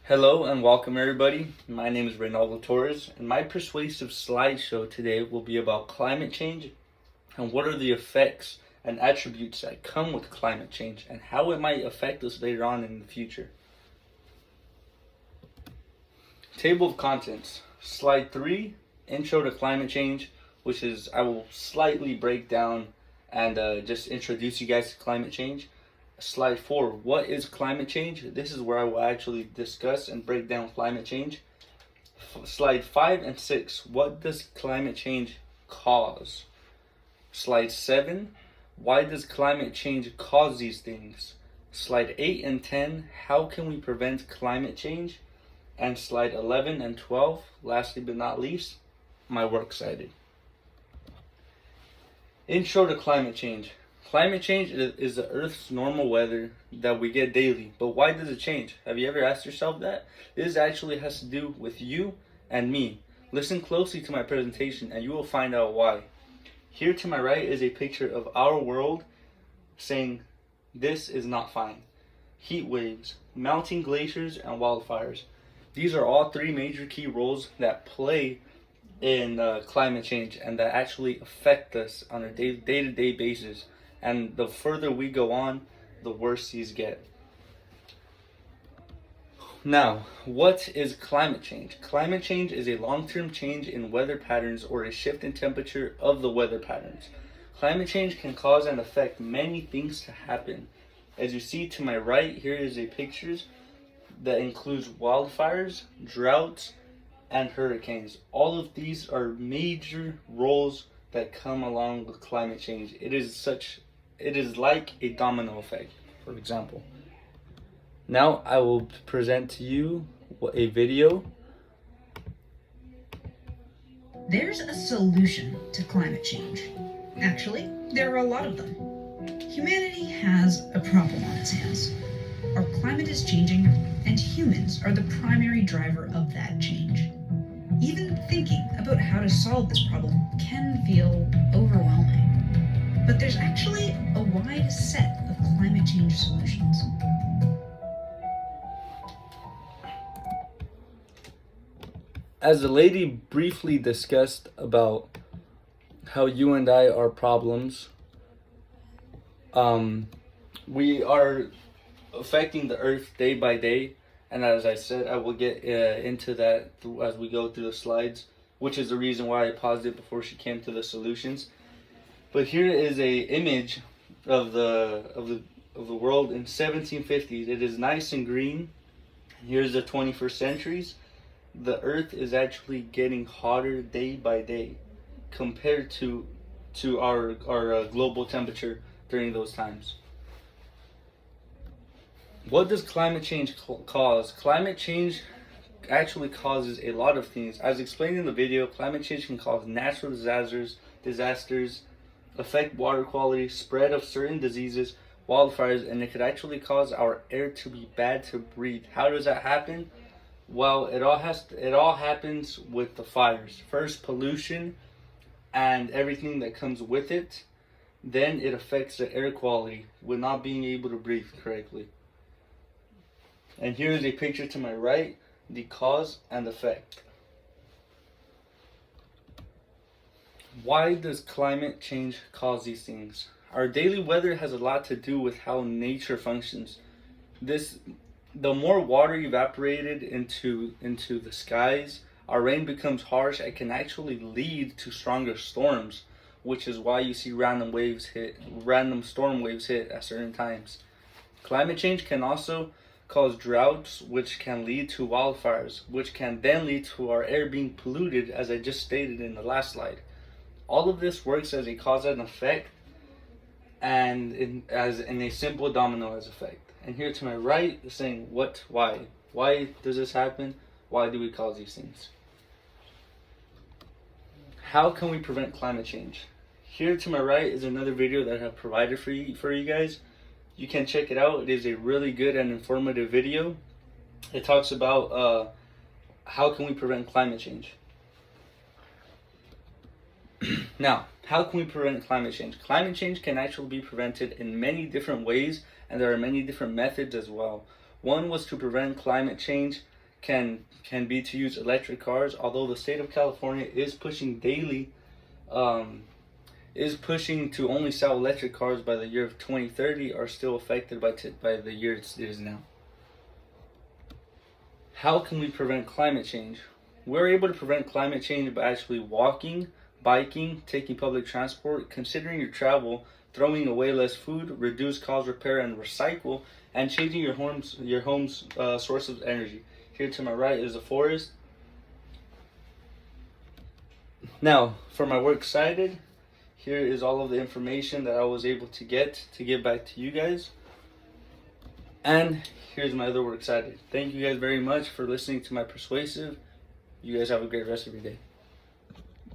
Hello and welcome everybody. My name is Reynaldo Torres and my persuasive slideshow today will be about climate change and what are the effects and attributes that come with climate change and how it might affect us later on in the future. Table of contents. Slide 3, Intro to Climate Change, which is I will slightly break down and just introduce you guys to climate change. Slide 4, what is climate change? This is where I will actually discuss and break down climate change. Slide 5 and 6, what does climate change cause? Slide 7, why does climate change cause these things? Slide 8 and 10, how can we prevent climate change? And slide 11 and 12, lastly but not least, my works cited. Intro to climate change. Climate change is the Earth's normal weather that we get daily. But why does it change? Have you ever asked yourself that? This actually has to do with you and me. Listen closely to my presentation and you will find out why. Here to my right is a picture of our world saying this is not fine. Heat waves, melting glaciers, and wildfires. These are all three major key roles that play in climate change and that actually affect us on a day-to-day basis. And the further we go on, the worse these get. Now, what is climate change? Climate change is a long-term change in weather patterns or a shift in temperature of the weather patterns. Climate change can cause and affect many things to happen. As you see to my right, here is a pictures that includes wildfires, droughts, and hurricanes. All of these are major roles that come along with climate change. It is like a domino effect, for example. Now I will present to you a video. There's a solution to climate change. Actually, there are a lot of them. Humanity has a problem on its hands. Our climate is changing, and humans are the primary driver of that change. Even thinking about how to solve this problem can feel overwhelming. But there's actually a wide set of climate change solutions. As the lady briefly discussed about how you and I are problems, we are affecting the earth day by day. And as I said, I will get into that as we go through the slides, which is the reason why I paused it before she came to the solutions. But here is a image of the world in 1750s. It is nice and green. Here's the 21st centuries. The Earth is actually getting hotter day by day compared to our global temperature during those times. What does climate change cause? Climate change actually causes a lot of things. As explained in the video, climate change can cause natural disasters, affect water quality, spread of certain diseases, wildfires, and it could actually cause our air to be bad to breathe. How does that happen? Well, it all happens with the fires. First, pollution and everything that comes with it. Then it affects the air quality with not being able to breathe correctly. And here is a picture to my right, the cause and effect. Why does climate change cause these things? Our daily weather has a lot to do with how nature functions. The more water evaporated into the skies, our rain becomes harsh and can actually lead to stronger storms, which is why you see random storm waves hit at certain times. Climate change can also cause droughts, which can lead to wildfires, which can then lead to our air being polluted, as I just stated in the last slide. All of this works as a cause and effect, and in a simple domino effect. And here to my right is saying why does this happen? Why do we cause these things? How can we prevent climate change? Here to my right is another video that I have provided for you guys. You can check it out. It is a really good and informative video. It talks about how can we prevent climate change. Now, how can we prevent climate change? Climate change can actually be prevented in many different ways, and there are many different methods as well. One was to prevent climate change can be to use electric cars. Although the state of California is pushing daily, is pushing to only sell electric cars by the year of 2030, are still affected by the year it is now. How can we prevent climate change? We're able to prevent climate change by actually walking, biking, taking public transport, considering your travel, throwing away less food, reduce, cause, repair, and recycle, and changing your home's source of energy. Here to my right is a forest. Now, for my works cited, here is all of the information that I was able to get to give back to you guys. And here's my other works cited. Thank you guys very much for listening to my persuasive. You guys have a great rest of your day.